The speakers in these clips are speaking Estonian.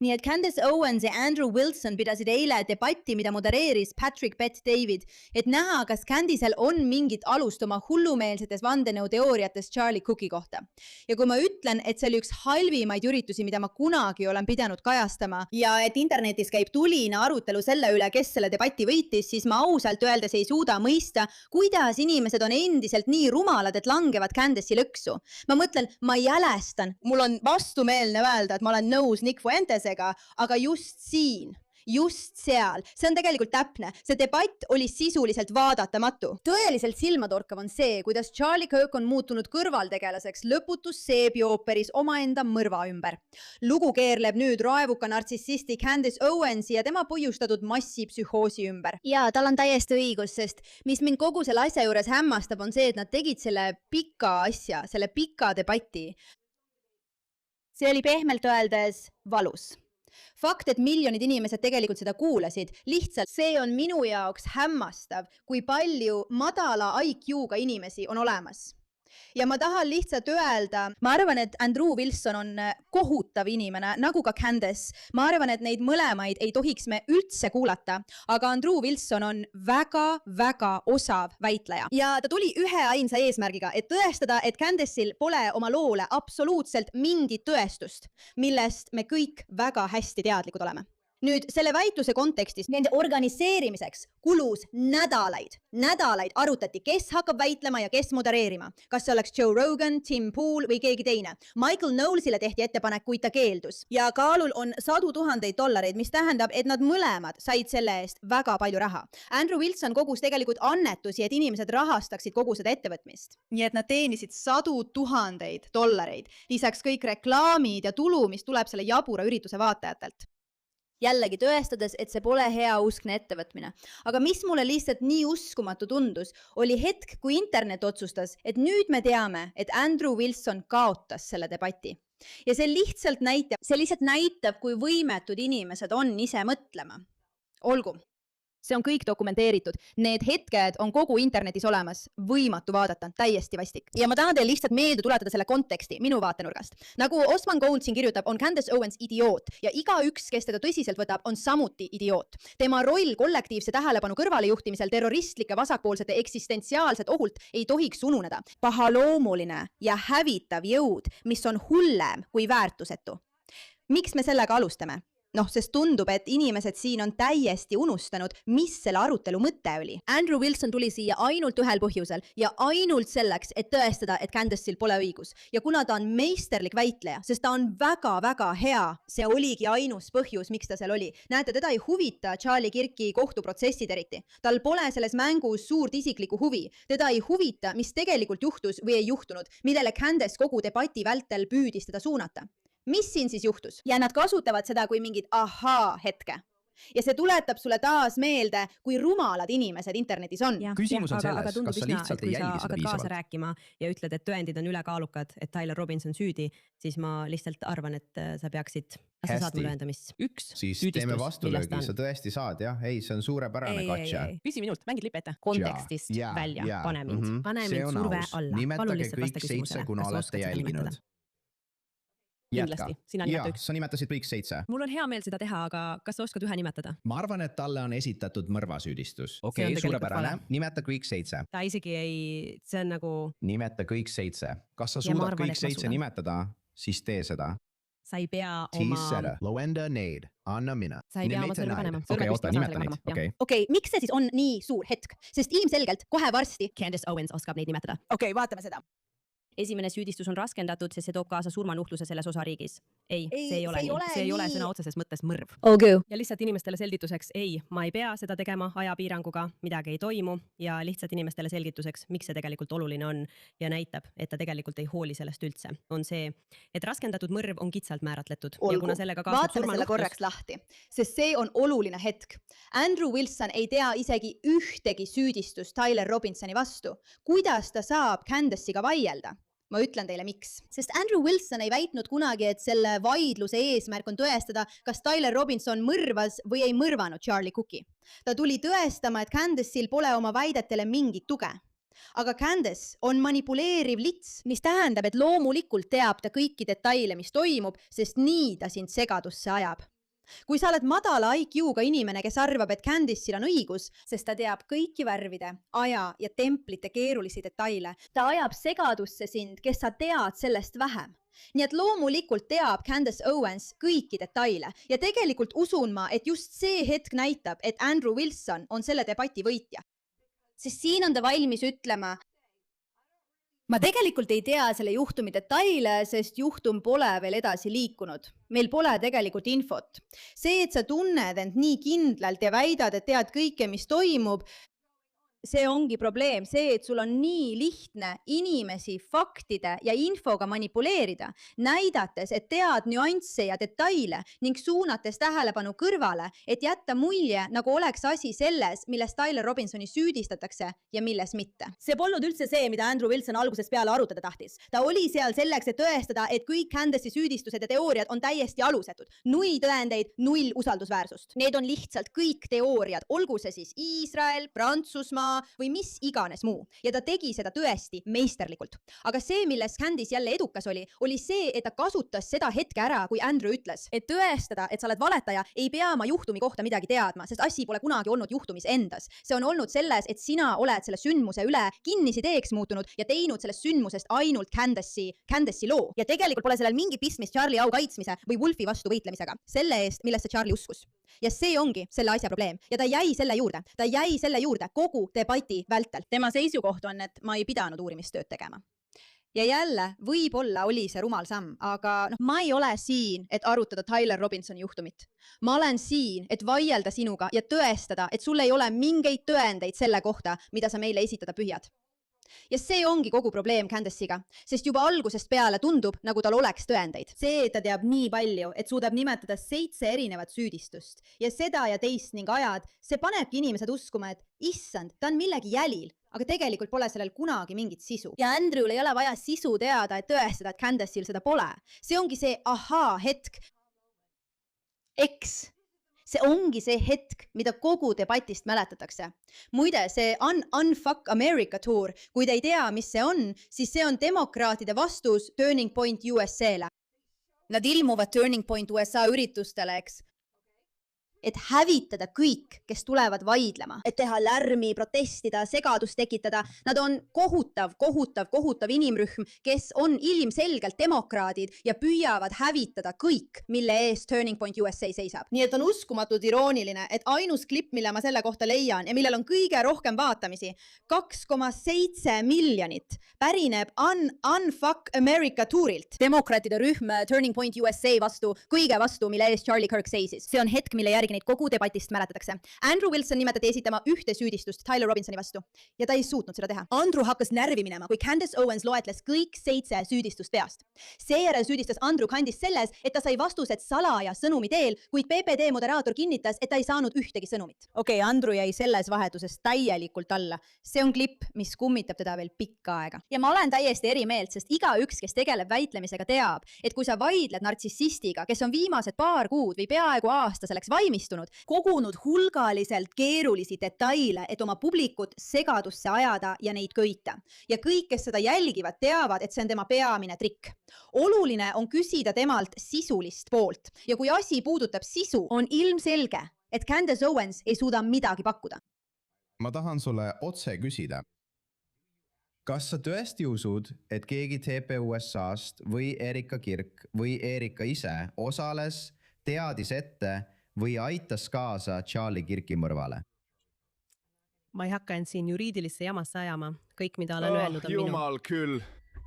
nii et Candace Owens ja Andrew Wilson pidasid eile debatti, mida modereeris Patrick Bet-David, et näha, kas Candicel on mingit alust oma hullumeelsetes vandenõuteooriates Charlie Cooki kohta. Ja kui ma ütlen, et see oli üks halvimaid üritusi, mida ma kunagi olen pidanud kajastama ja et internetis käib tuline arutelu selle üle, kes selle debatti võitis, siis ma ausalt öeldes ei suuda mõista, kuidas inimesed on endiselt nii rumalad, et langevad Candace'i lõksu. Ma mõtlen, ma jälestan, mul on vastumeelne öelda, et ma olen nõus Nick Fuentesega, aga just siin, just seal, see on tegelikult täpne. See debatt oli sisuliselt vaadatamatu. Tõeliselt silmatorkav on see, kuidas Charlie Kirk on muutunud kõrvaltegelaseks lõputus seebiooperis omaenda mõrva ümber. Lugu keerleb nüüd raevuka nartsissisti Candace Owensi ja tema põhjustatud massipsühhoosi ümber. Ja tal on täiesti õigus, sest mis mind kogu selle asja juures hämmastab, on see, et nad tegid selle pika asja, selle pika debati. See oli pehmelt öeldes valus. Fakt, et miljonid inimesed tegelikult seda kuulasid, lihtsalt see on minu jaoks hämmastav, kui palju madala IQ-ga inimesi on olemas. Ja ma tahan lihtsalt öelda, ma arvan, et Andrew Wilson on kohutav inimene, nagu ka Candace. Ma arvan, et neid mõlemaid ei tohiks me üldse kuulata, aga Andrew Wilson on väga osav väitleja. Ja ta tuli ühe ainsa eesmärgiga, et tõestada, et Candace'il pole oma loole absoluutselt mingit tõestust, millest me kõik väga hästi teadlikud oleme. Nüüd, selle väitluse kontekstis nende organiseerimiseks kulus nädalaid. Nädalaid arutati, kes hakkab väitlema ja kes modereerima. Kas see oleks Joe Rogan, Tim Pool või keegi teine. Michael Knowlesile tehti ettepanek, kuid ta keeldus. Ja kaalul on $100,000, mis tähendab, et nad mõlemad said selle eest väga palju raha. Andrew Wilson kogus tegelikult annetusi, et inimesed rahastaksid kogu seda ettevõtmist. Nii et nad teenisid $100,000. Lisaks kõik reklaamid ja tulu, mis tuleb selle jabura ürituse vaatajatelt. Jällegi tõestades, et see pole heauskne ettevõtmine. Aga mis mulle lihtsalt nii uskumatu tundus, oli hetk, kui internet otsustas, et nüüd me teame, et Andrew Wilson kaotas selle debati. Ja see lihtsalt näitab, kui võimetud inimesed on ise mõtlema. Olgu. See on kõik dokumenteeritud. Need hetked on kogu internetis olemas. Võimatu vaadata, täiesti vastik. Ja ma tahan teile lihtsalt meelde tuletada selle konteksti minu vaatenurgast. Nagu Osman Gold siin kirjutab, on Candace Owens idioot ja igaüks, kes teda tõsiselt võtab, on samuti idioot. Tema roll kollektiivse tähelepanu kõrvalejuhtimisel terroristlike vasakpoolsete eksistentsiaalset ohult ei tohiks ununeda. Pahaloomuline ja hävitav jõud, mis on hullem kui väärtusetu. Miks me sellega alustame? Sest tundub, et inimesed siin on täiesti unustanud, mis selle arutelu mõte oli. Andrew Wilson tuli siia ainult ühel põhjusel ja ainult selleks, et tõestada, et Candace'il pole õigus. Ja kuna ta on meisterlik väitleja, sest ta on väga hea, see oligi ainus põhjus, miks ta seal oli. Näete, teda ei huvita Charlie Kirki kohtuprotsessid eriti. Tal pole selles mängus suurt isiklikku huvi. Teda ei huvita, mis tegelikult juhtus või ei juhtunud, millele Candace kogu debati vältel püüdis teda suunata. Mis siin siis juhtus? Ja nad kasutavad seda kui mingid hetke. Ja see tuletab sulle taas meelde, kui rumalad inimesed internetis on. Küsimus on selles, kas sa lihtsalt ei jälgi seda piisavalt. Kaasa rääkima ja ütled, et tõendid on ülekaalukad, et Tyler Robbins on süüdi, siis ma lihtsalt arvan, et sa peaksid saad mulle öelda, mis üks siis süüdistus, teeme vastulöögi, sa tõesti saad, jah? Ei, see on suurepärane katša. Küsi minult, mängid lipp ette. Kontekstist välja, pane mind. Pane mind surve alla. Nimetage kõik 7, kuna olete jälginud. Kindlasti, sina nimeta üks. Sa nimetasid kõik 7. Mul on hea meel seda teha, aga kas sa oskad ühe nimetada? Ma arvan, et talle on esitatud mõrvasüüdistus. Okei, suurepärane. Nimeta kõik 7. Ta isegi ei, see on nagu... Nimeta kõik 7. Kas sa suudad kõik 7 nimetada, siis tee seda. Sa ei pea oma... T-Seta, Loenda Neid, Anna Mina. Sa ei pea oma sõrme panema. Okei, oota, nimeta neid. Okei, miks see siis on nii suur hetk? Sest ilmselgelt kohe varsti... Candace Owens oskab neid nimetada. Okei, vaatame seda. Esimene süüdistus on raskendatud, sest see toob kaasa surmanuhtluse selles osariigis. Ei, see ei ole nii. See ei ole sõna otseses mõttes mõrv. Ja lihtsalt inimestele selgituseks, ma ei pea seda tegema ajapiiranguga, midagi ei toimu ja lihtsalt inimestele selgituseks, miks see tegelikult oluline on ja näitab, et ta tegelikult ei hooli sellest üldse. On see, et raskendatud mõrv on kitsalt määratletud. Olgu, ja kuna sellega kaasab vaatame selle korraks lahti, sest see on oluline hetk. Andrew Wilson ei tea isegi ühtegi süüdistust Tyler Robinsoni vastu. Kuidas ta saab Candace'iga vaielda? Ma ütlen teile miks. Sest Andrew Wilson ei väitnud kunagi, et selle vaidluse eesmärk on tõestada, kas Tyler Robinson mõrvas või ei mõrvanud Charlie Cooki. Ta tuli tõestama, et Candace'il pole oma väidetele mingit tuge. aga Candace on manipuleeriv lits, mis tähendab, et loomulikult teab ta kõiki detaile, mis toimub, sest nii ta sind segadusse ajab. Kui sa oled madala IQ-ga inimene, kes arvab, et Candace'il on õigus, sest ta teab kõiki värvide, aja ja templite keerulisi detaile, ta ajab segadusse sind, kes sa tead sellest vähem. Nii et loomulikult teab Candace Owens kõiki detaile ja tegelikult usun ma, et just see hetk näitab, et Andrew Wilson on selle debati võitja. Sest siin on ta valmis ütlema, ma tegelikult ei tea selle juhtumi detaile, sest juhtum pole veel edasi liikunud. Meil pole tegelikult infot. See, et sa tunned end nii kindlalt ja väidad, et tead kõike, mis toimub, see ongi probleem. See, et sul on nii lihtne inimesi faktide ja infoga manipuleerida, näidates, et tead nüansse ja detaile ning suunates tähelepanu kõrvale, et jätta mulje, nagu oleks asi selles, milles Tyler Robinsoni süüdistatakse ja milles mitte. See polnud üldse see, mida Andrew Wilson algusest peale arutada tahtis. Ta oli seal selleks, et tõestada, et kõik Candace'i süüdistused ja teooriad on täiesti alusetud. Null tõendeid, null usaldusväärsust. Need on lihtsalt kõik teooriad, olgu see siis Iisrael, Prantsusmaa või mis iganes muu. Ja ta tegi seda tõesti meisterlikult. Aga see, milles Candace jälle edukas oli see, et ta kasutas seda hetke ära, kui Andrew ütles, et tõestada, et sa oled valetaja, ei pea ma juhtumi kohta midagi teadma, sest asi pole kunagi olnud juhtumis endas. See on olnud selles, et sina oled selle sündmuse üle kinnisideeks muutunud ja teinud sellest sündmusest ainult Candace'i loo. Ja tegelikult pole sellel mingi pistmist Charlie au kaitsmise või Wolfi vastu võitlemisega. Selle eest, millesse Charlie uskus. Ja see ongi selle asja probleem. Ja ta jäi selle juurde. Ta jäi selle juurde kogu debati vältel. Tema seisukoht on, et ma ei pidanud uurimistööd tegema. Ja jälle, võib-olla oli see rumal samm, aga ma ei ole siin, et arutada Tyler Robinsoni juhtumit. Ma olen siin, et vaielda sinuga ja tõestada, et sul ei ole mingeid tõendeid selle kohta, mida sa meile esitada pühjad. Ja see ongi kogu probleem Candace'iga, sest juba algusest peale tundub, nagu tal oleks tõendeid. See, et ta teab nii palju, et suudab nimetada 7 erinevat süüdistust ja seda ja teist ning ajad, see panebki inimesed uskuma, et issand, ta on millegi jälil, aga tegelikult pole sellel kunagi mingit sisu. Ja Andrew'l ei ole vaja sisu teada, et tõestada, et Candace'il seda pole. See ongi see ahaa hetk. See ongi see hetk, mida kogu debatist mäletatakse. Muide, see Unfuck America Tour, kui te ei tea, mis see on, siis see on demokraatide vastus Turning Point USA-le. Nad ilmuvad Turning Point USA üritustele, eks? Et hävitada kõik, kes tulevad vaidlema, et teha lärmi, protestida, segadust tekitada. Nad on kohutav inimrühm, kes on ilmselgelt demokraadid ja püüavad hävitada kõik, mille eest Turning Point USA seisab. Nii et on uskumatult irooniline, et ainus klipp, mille ma selle kohta leian ja millel on kõige rohkem vaatamisi, 2,7 miljonit, pärineb Unfuck America Tourilt. Demokraatide rühm Turning Point USA vastu, kõige vastu, mille eest Charlie Kirk seisis. See on hetk, mille järgi neid kogu debatist mäletatakse. Andrew Wilson nimetati esitama ühte süüdistust Tyler Robinsoni vastu ja ta ei suutnud seda teha. Andrew hakkas närvi minema, kui Candace Owens loetles kõik 7 süüdistust peast. Seejärel süüdistas Andrew kandis selles, et ta sai vastused salaja sõnumi teel, kuid PPD moderaator kinnitas, et ta ei saanud ühtegi sõnumit. Okei, Andrew jäi selles vahetuses täielikult alla. See on klipp, mis kummitab teda veel pikka aega. Ja ma olen täiesti eri meelt, sest igaüks, kes tegeleb väitlemisega, teab, et kui sa vaidled nartsissistiga, kes on viimased paar kuud või peaaegu aasta selleks kogunud hulgaliselt keerulisi detaile, et oma publikut segadusse ajada ja neid köita. Ja kõik, kes seda jälgivad, teavad, et see on tema peamine trikk. Oluline on küsida temalt sisulist poolt. Ja kui asi puudutab sisu, on ilmselge, et Candace Owens ei suuda midagi pakkuda. Ma tahan sulle otse küsida. Kas sa tõesti usud, et keegi TPUSA-st või Erika Kirk või Erika ise osales, teadis ette või aitas kaasa Charlie Kirki mõrvale? Ma ei hakka end siin juriidilisse jamasse ajama. Kõik, mida olen öelnud, on jumal minu. Küll.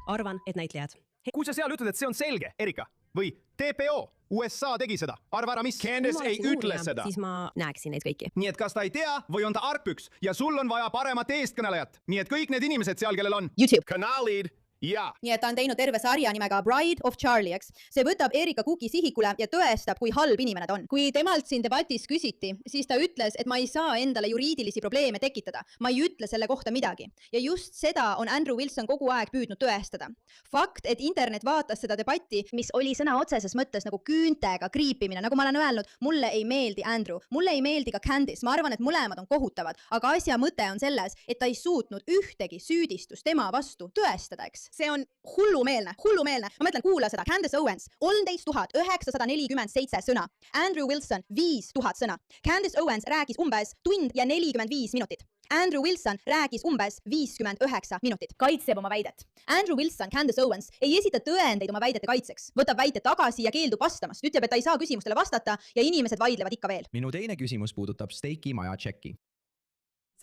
Arvan, et näitlejad. Kui sa seal ütled, et see on selge, Erika, või TPO, USA tegi seda, arva ära, mis Candace ei ütle seda. Siis ma näeksin neid kõiki. Nii et kas ta ei tea või on ta argpüks ja sul on vaja paremat eestkõnelejat. Nii et kõik need inimesed seal, kellel on YouTube kanaalid jaa. Nii et ta on teinud terve sarja nimega Bride of Charlie, eks. See võtab Erika Cooki sihikule ja tõestab, kui halb inimene ta on. Kui temalt siin debatis küsiti, siis ta ütles, et ma ei saa endale juriidilisi probleeme tekitada. Ma ei ütle selle kohta midagi. Ja just seda on Andrew Wilson kogu aeg püüdnud tõestada. Fakt, et internet vaatas seda debatti, mis oli sõna otseses mõttes nagu küüntega kriipimine, nagu ma olen öelnud, mulle ei meeldi Andrew, mulle ei meeldi ka Candice, ma arvan, et mõlemad on kohutavad, aga asja mõte on selles, et ta ei suutnud ühtegi süüdistust tema vastu tõestada, eks. See on hullumeelne. Ma mõtlen, kuula seda. Candace Owens, 13 947 sõna. Andrew Wilson, 5000 sõna. Candace Owens rääkis umbes 1 tund ja 45 minutit. Andrew Wilson rääkis umbes 59 minutit. Kaitseb oma väidet. Andrew Wilson, Candace Owens, ei esita tõendeid oma väidete kaitseks. Võtab väite tagasi ja keeldub vastamast. Ütleb, et ta ei saa küsimustele vastata ja inimesed vaidlevad ikka veel. Minu teine küsimus puudutab Steiki maja tšekki.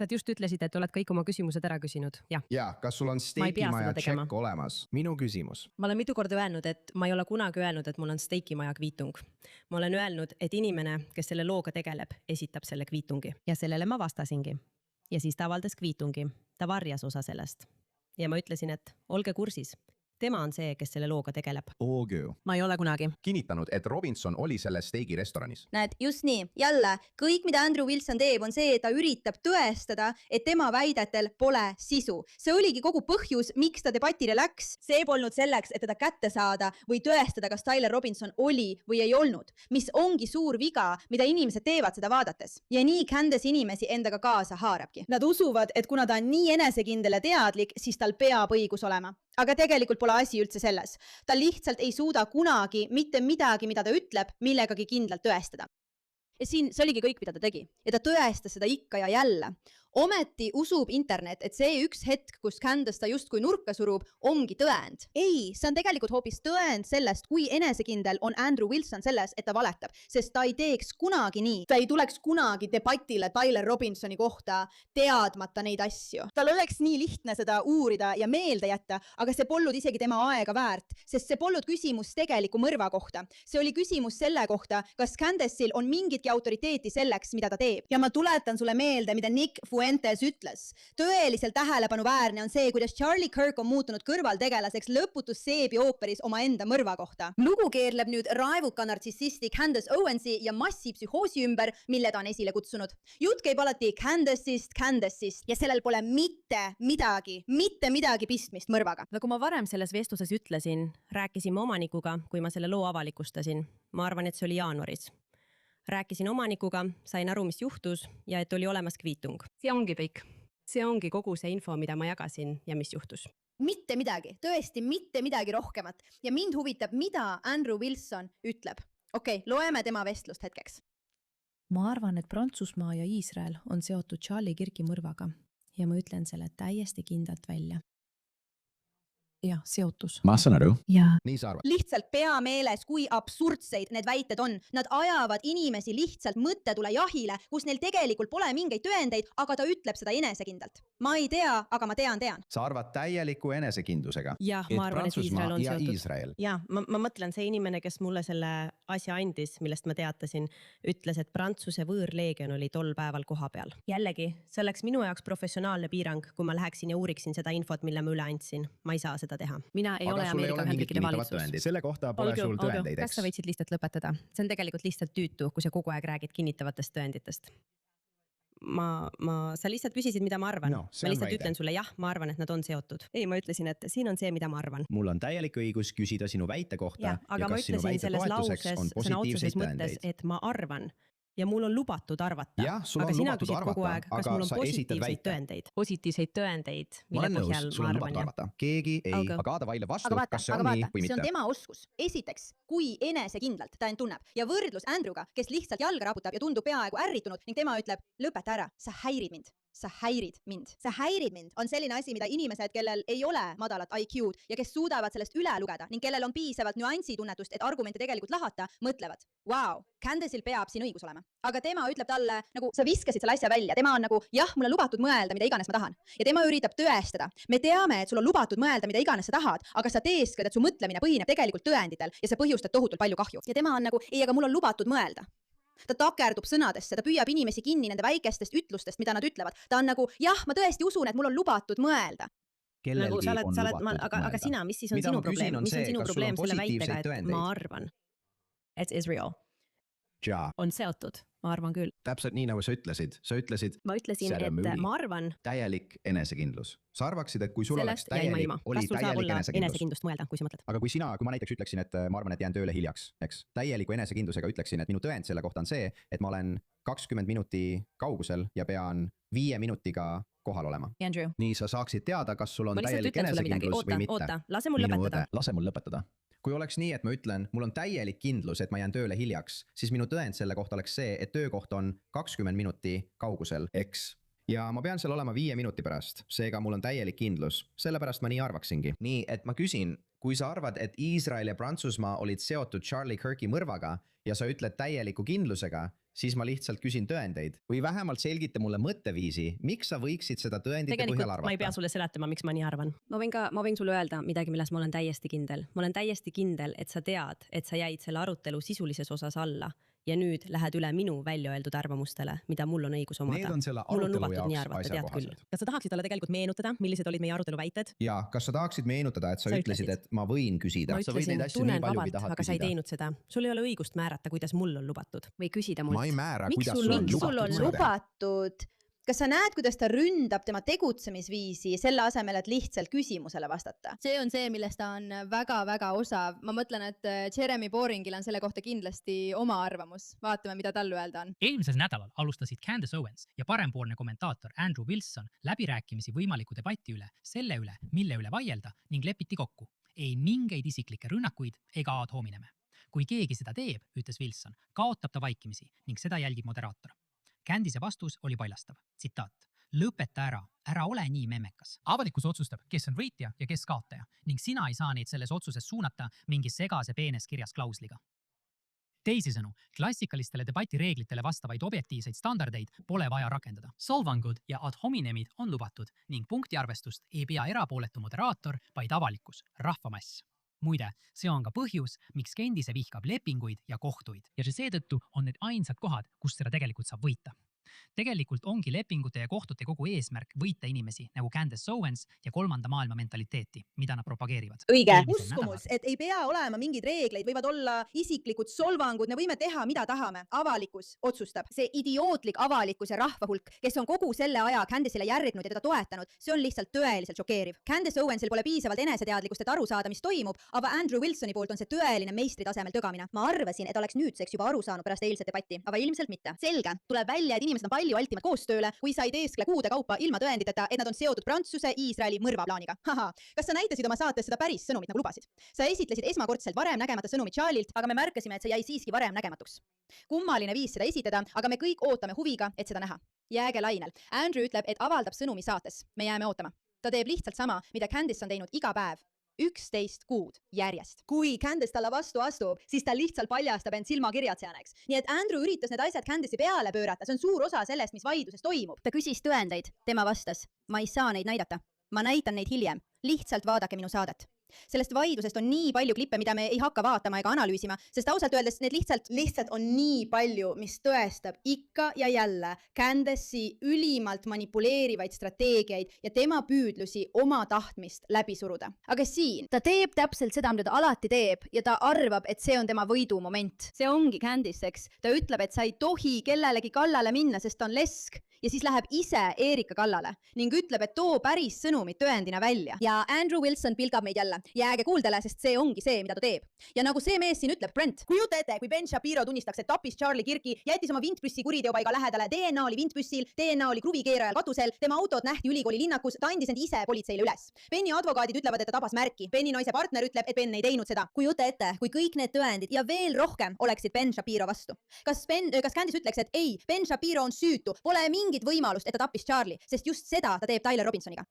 Sa just ütlesid, et oled kõik oma küsimused ära küsinud. Jah. Ja, kas sul on Steiki maja tšekk olemas? Minu küsimus. Ma olen mitu korda öelnud, et ma ei ole kunagi öelnud, et mul on Steiki maja kviitung. Ma olen öelnud, et inimene, kes selle looga tegeleb, esitab selle kviitungi. Ja sellele ma vastasingi. Ja siis ta avaldas kviitungi. Ta varjas osa sellest. Ja ma ütlesin, et olge kursis. Tema on see, kes selle looga tegeleb. Ma ei ole kunagi kinnitanud, et Robinson oli selles Steiki restoranis. Näed, just nii. Jälle, kõik, mida Andrew Wilson teeb, on see, et ta üritab tõestada, et tema väidetel pole sisu. See oligi kogu põhjus, miks ta debatile läks. See polnud selleks, et teda kätte saada või tõestada, kas Tyler Robinson oli või ei olnud. Mis ongi suur viga, mida inimesed teevad seda vaadates. Ja nii Candace inimesi endaga kaasa haarabki. Nad usuvad, et kuna ta on nii enesekindel ja teadlik, siis tal peab õigus olema. Aga tegelikult pole asi üldse selles. Ta lihtsalt ei suuda kunagi mitte midagi, mida ta ütleb, millegagi kindlalt tõestada. Ja siin see oligi kõik, mida ta tegi. Ja ta tõestas seda ikka ja jälle. Ometi usub internet, et see üks hetk, kus Candace ta justkui nurka surub, ongi tõend. Ei, see on tegelikult hoopis tõend sellest, kui enesekindel on Andrew Wilson selles, et ta valetab. Sest ta ei teeks kunagi nii. Ta ei tuleks kunagi debatile Tyler Robinsoni kohta teadmata neid asju. Tal oleks nii lihtne seda uurida ja meelde jätta, aga see polnud isegi tema aega väärt. Sest see polnud küsimus tegeliku mõrva kohta. See oli küsimus selle kohta, kas Candace'il on mingitki autoriteeti selleks, mida ta teeb. Ja ma tuletan sulle meelde, mida Nick Fuentes ütles. Tõeliselt tähelepanuväärne on see, kuidas Charlie Kirk on muutunud kõrvaltegelaseks lõputus seebi ooperis omaenda mõrva kohta. Lugu keerleb nüüd raevuka nartsissisti Candace Owensi ja massipsühhoosi ümber, mille ta on esile kutsunud. Jutt käib alati Candace'ist ja sellel pole mitte midagi pistmist mõrvaga. Nagu ma varem selles vestluses ütlesin, rääkisime omanikuga, kui ma selle loo avalikustasin. Ma arvan, et see oli jaanuaris. Rääkisin omanikuga, sain aru, mis juhtus ja et oli olemas kviitung. See ongi kõik. See ongi kogu see info, mida ma jagasin ja mis juhtus. Mitte midagi, tõesti mitte midagi rohkemat. Ja mind huvitab, mida Andrew Wilson ütleb. Okei, loeme tema vestlust hetkeks. Ma arvan, et Prantsusmaa ja Iisrael on seotud Charlie Kirki mõrvaga ja ma ütlen selle täiesti kindlalt välja. Jah, seotus. Ma saan aru. Ja. Nii sa arvad. Lihtsalt pea meeles, kui absurdseid need väited on. Nad ajavad inimesi lihtsalt mõttetule jahile, kus neil tegelikult pole mingeid tõendeid, aga ta ütleb seda enesekindlalt. Ma ei tea, aga ma tean. Sa arvad täieliku enesekindlusega. Jah, ma arvan, et Iisrael on seotud. Iisrael. Jah, ma mõtlen, see inimene, kes mulle selle asja andis, millest ma teatasin, ütles, et Prantsuse võõrleegion oli tol päeval koha peal. Jällegi, see oleks minu jaoks professionaalne piirang, kui ma läheksin ja uuriksin seda infot, mille ma üle andsin. Ma ei saa seda teha. Mina ei ole Ameerika Ühendriikide valitsus. Selle kohta pole sul tõendeid, eks? Kas sa võitsid lihtsalt lõpetada? See on tegelikult lihtsalt tüütu, kui sa kogu aeg räägid kinnitavatest tõenditest. Sa lihtsalt küsisid, mida ma arvan. Ma lihtsalt ütlen sulle, jah, ma arvan, et nad on seotud. Ei, ma ütlesin, et siin on see, mida ma arvan. Mul on täielik õigus küsida sinu väite kohta ja kas sinu väite toetuseks on positiivseid tõendeid. Et ma arvan ja mul on lubatud arvata. Ja, aga sina küsid kogu aeg, kas mul on positiivseid tõendeid. Positiivseid tõendeid, mille põhjal ma arvan. Keegi ei, aga Adavaile vastu, kas see on nii või mitte. See on tema oskus. Esiteks, kui enesekindlalt ta end tunneb ja võrdlus Andrewga, kes lihtsalt jalga raputab ja tundub peaaegu ärritunud ning tema ütleb, lõpeta ära, sa häirid mind. Sa häirid mind on selline asi, mida inimesed, kellel ei ole madalat IQ-d ja kes suudavad sellest üle lugeda ning kellel on piisavalt nüansitunnetust, et argumente tegelikult lahata, mõtlevad, wow, Candace'il peab siin õigus olema. Aga tema ütleb talle, nagu sa viskasid selle asja välja, tema on nagu, jah, mul on lubatud mõelda, mida iganes ma tahan. Ja tema üritab tõestada. Me teame, et sul on lubatud mõelda, mida iganes sa tahad, aga sa teeskad, et su mõtlemine põhineb tegelikult tõenditel ja sa põhjustad tohutult palju kahju. Ja tema on nagu, ei, aga mul on lubatud mõelda. Ta takerdub sõnadesse, ta püüab inimesi kinni nende väikestest ütlustest, mida nad ütlevad. Ta on nagu, jah, ma tõesti usun, et mul on lubatud mõelda. kellelgi on lubatud aga mõelda. sina, mis siis on Mida sinu ma küsin, probleem? on Mis see, on sinu kas sul probleem on selle väitega, positiivseid et tõendeid? ma arvan, et Israel Ja, on seotud? Ma arvan küll. täpselt nii nagu sa ütlesid Ma ütlesin, Ceremony. et ma arvan täielik enesekindlus. Sa arvaksid, et kui sul oleks sellest jäin ma ilma. oli Kas sul saab täielik olla enesekindlus. enesekindlust mõelda, kui sa mõtled? Aga kui ma näiteks ütleksin, et ma arvan, et jään tööle hiljaks, eks, täieliku enesekindlusega ütleksin, et minu tõend selle kohta on see, et ma olen 20 minuti kaugusel ja pean 5 minutiga kohal olema. Andrew. Nii sa saaksid teada, kas sul on Ma lihtsalt täielik ütlen sulle midagi. enesekindlus või mitte. Oota, lase mul lõpetada. Lase mul lõpetada. Kui oleks nii, et ma ütlen, mul on täielik kindlus, et ma jään tööle hiljaks, siis minu tõend selle kohta oleks see, et töökoht on 20 minuti kaugusel, eks. Ja ma pean seal olema 5 minuti pärast, seega mul on täielik kindlus, sellepärast ma nii arvaksingi. Nii, et ma küsin, kui sa arvad, et Iisrael ja Prantsusmaa olid seotud Charlie Kirki mõrvaga ja sa ütled täieliku kindlusega, siis ma lihtsalt küsin tõendeid või vähemalt selgita mulle mõtteviisi, miks sa võiksid seda tõendite Tegelikult põhjal arvata. ma ei pea sulle seletama, miks ma nii arvan. Ma võin sulle öelda midagi, milles ma olen täiesti kindel. Ma olen täiesti kindel, et sa tead, et sa jäid selle arutelu sisulises osas alla ja nüüd lähed üle minu välja öeldud arvamustele, mida mul on õigus omada. Need on selle Mul on arutelu lubatud nii jaoks arvata, tead küll. asjakohased. Kas sa tahaksid talle tegelikult meenutada, millised olid meie arutelu väited? Ja kas sa tahaksid meenutada, et sa ütlesid, ütlesid. et ma võin küsida? Ma Sa võid ütlesin, neid asju tunnen nii palju, kui vabalt, tahad aga sa ei küsida. teinud seda. Sul ei ole õigust määrata, kuidas mul on lubatud. Või küsida mult. Ma ei määra, Miks kuidas sul sul on on Miks sul on lubatud. lubatud? Kas sa näed, kuidas ta ründab tema tegutsemisviisi selle asemel, et lihtsalt küsimusele vastata? see on see, millest ta on väga-väga osav. Ma mõtlen, et Jeremy Boringil on selle kohta kindlasti oma arvamus. Vaatame, mida tal öelda on. Eelmisel nädalal alustasid Candace Owens ja parempoolne kommentaator Andrew Wilson läbirääkimisi võimaliku debati üle, selle üle, mille üle vaielda ning lepiti kokku. Ei mingeid isiklikke rünnakuid ega ad homineme. Kui keegi seda teeb, ütles Wilson, kaotab ta vaikimisi ning seda jälgib moderaator. Candice vastus oli paljastav. Tsitaat. Lõpeta ära ole nii memmekas. Avalikkus otsustab, kes on võitja ja kes kaotaja ning sina ei saa neid selles otsuses suunata mingi segase peenes kirjas klausliga. Teisisõnu, klassikalistele debatireeglitele vastavaid objektiivseid standardeid pole vaja rakendada. Solvangud ja ad hominemid on lubatud ning punktiarvestust ei pea erapooletu moderaator, vaid avalikkus, rahvamass. Muide, see on ka põhjus, miks Candice vihkab lepinguid ja kohtuid. Ja seetõttu on need ainsad kohad, kus seda tegelikult saab võita. Tegelikult ongi lepingute ja kohtute kogu eesmärk võita inimesi nagu Candace Owens ja kolmanda maailma mentaliteeti, mida nad propageerivad. Õige. Uskumus, et ei pea olema mingeid reegleid, võivad olla isiklikud solvangud, me võime teha, mida tahame. Avalikkus otsustab. See idiootlik avalikkuse rahvahulk, kes on kogu selle aja Candice'ile järgnud ja teda toetanud, see on lihtsalt tõeliselt šokeeriv. Candace Owensil pole piisavalt eneseteadlikkust, et aru saada, mis toimub, aga Andrew Wilsoni poolt on see tõeline meistritasemel tögamine. Ma arvasin, et oleks nüüdseks juba aru saanud pärast eilset debatti, aga ilmselt mitte. Selge, tuleb välja, et inimesed on palju altimad koostööle, kui sa ei teeskle kuude kaupa ilma tõenditeta, et nad on seotud Prantsuse Iisraeli mõrvaplaaniga. Haha, kas sa näitasid oma saates seda päris sõnumit, nagu lubasid? Sa esitlesid esmakordselt varem nägemata sõnumit Charlielt, aga me märkasime, et see jäi siiski varem nägematuks. Kummaline viis seda esitada, aga me kõik ootame huviga, et seda näha. Jääge lainel. Andrew ütleb, et avaldab sõnumi saates. Me jääme ootama. Ta teeb lihtsalt sama, mida Candice on teinud iga päev. 11 kuud järjest. Kui Candice talle vastu astub, siis ta lihtsalt paljastab end silmakirjatsejaneks. Nii et Andrew üritas need asjad Candice'i peale pöörata. See on suur osa sellest, mis vaidluses toimub. Ta küsis tõendeid. Tema vastas. Ma ei saa neid näidata. Ma näitan neid hiljem. Lihtsalt vaadake minu saadet. Sellest vaidlusest on nii palju klippe, mida me ei hakka vaatama ega analüüsima, sest ausalt öeldes need lihtsalt on nii palju, mis tõestab ikka ja jälle Candace'i ülimalt manipuleerivaid strateegiaid ja tema püüdlusi oma tahtmist läbi suruda. Aga siin ta teeb täpselt seda, mida ta alati teeb ja ta arvab, et see on tema võidumoment. See ongi Candice, eks. Ta ütleb, et sa ei tohi kellelegi kallale minna, sest ta on lesk. Ja siis läheb ise Erika kallale ning ütleb, et too päris sõnumit tõendina välja. Ja Andrew Wilson pilgab meid jälle. Jääge kuuldele, sest see ongi see, mida ta teeb. Ja nagu see mees siin ütleb, Brent, kujuta ette, kui Ben Shapiro tunnistaks, et tappis Charlie Kirki, jättis oma vintpüssi kuriteopaiga lähedale, DNA oli vintpüssil, DNA oli kruvikeerajal katusel, tema autot nähti ülikooli linnakus, ta andis end ise politseile üles. Benni advokaadid ütlevad, et ta tabas märki. Benni naise partner ütleb, et Ben ei teinud seda. Kujuta ette, kui kõik need tõendid ja veel rohkem oleksid Ben Shapiro vastu. Kas Candice ütleks, et ei, Ben Shapiro on süütu, pole mingit võimalust, et ta tappis Charlie, sest just seda ta teeb Tyler Robinsoniga?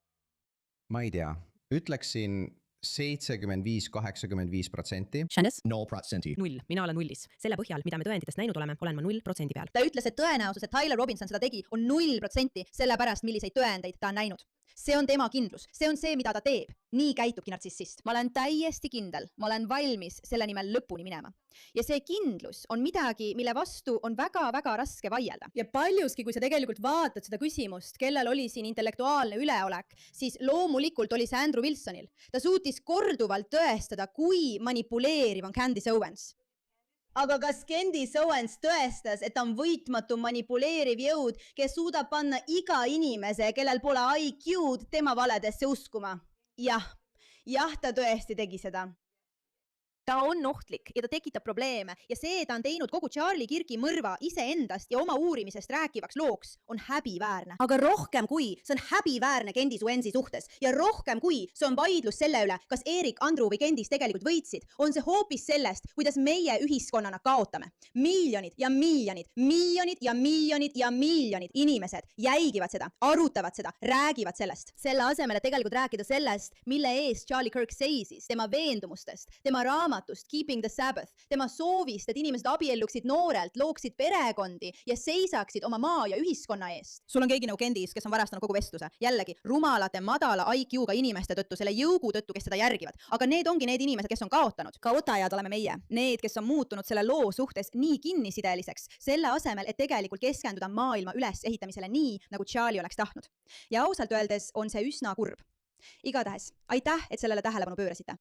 Ma ei tea. Ütleksin 75-85%. Candace? 0%. 0. Mina olen nullis. Selle põhjal, mida me tõenditest näinud oleme, olen ma 0% peal. Ta ütles, et tõenäosus, et Tyler Robinson seda tegi, on 0%, sellepärast milliseid tõendeid ta on näinud. see on tema kindlus, see on see, mida ta teeb. Nii käitubki nartsissist. Ma olen täiesti kindel, ma olen valmis selle nimel lõpuni minema. Ja see kindlus on midagi, mille vastu on väga-väga raske vaielda. Ja paljuski, kui sa tegelikult vaatad seda küsimust, kellel oli siin intellektuaalne üleolek, siis loomulikult oli see Andrew Wilsonil. Ta suutis korduvalt tõestada, kui manipuleeriv on Candace Owens. Aga kas Candace Owens tõestas, et ta on võitmatu manipuleeriv jõud, kes suudab panna iga inimese, kellel pole IQ-d, tema valedesse uskuma? Jah, ta tõesti tegi seda. Ta on ohtlik ja ta tekitab probleeme ja see, ta on teinud kogu Charlie Kirki mõrva iseendast ja oma uurimisest rääkivaks looks, on häbiväärne. Aga rohkem kui see on häbiväärne Candace Owensi suhtes ja rohkem kui see on vaidlus selle üle, kas Erik, Andrew või Candace tegelikult võitsid, on see hoopis sellest, kuidas meie ühiskonnana kaotame. Miljonid ja miljonid, miljonid ja miljonid ja miljonid inimesed jälgivad seda, arutavad seda, räägivad sellest. Selle asemel, et tegelikult rääkida sellest, mille eest Charlie Kirk seisis, tema veendumustest, tema raamatust, Keeping the Sabbath, tema soovist, et inimesed abielluksid noorelt, looksid perekondi ja seisaksid oma maa ja ühiskonna eest. Sul on keegi nagu Candace, kes on varastanud kogu vestluse. Jällegi, rumalate, madala IQ-ga inimeste tõttu, selle jõugu tõttu, kes seda järgivad. Aga need ongi need inimesed, kes on kaotanud. Kaotajad oleme meie. Need, kes on muutunud selle loo suhtes nii kinnisideliseks, selle asemel, et tegelikult keskenduda maailma ülesehitamisele nii, nagu Charlie oleks tahtnud. Ja ausalt öeldes on see üsna kurb. Igatahes, aitäh, et sellele tähelepanu pöörasite.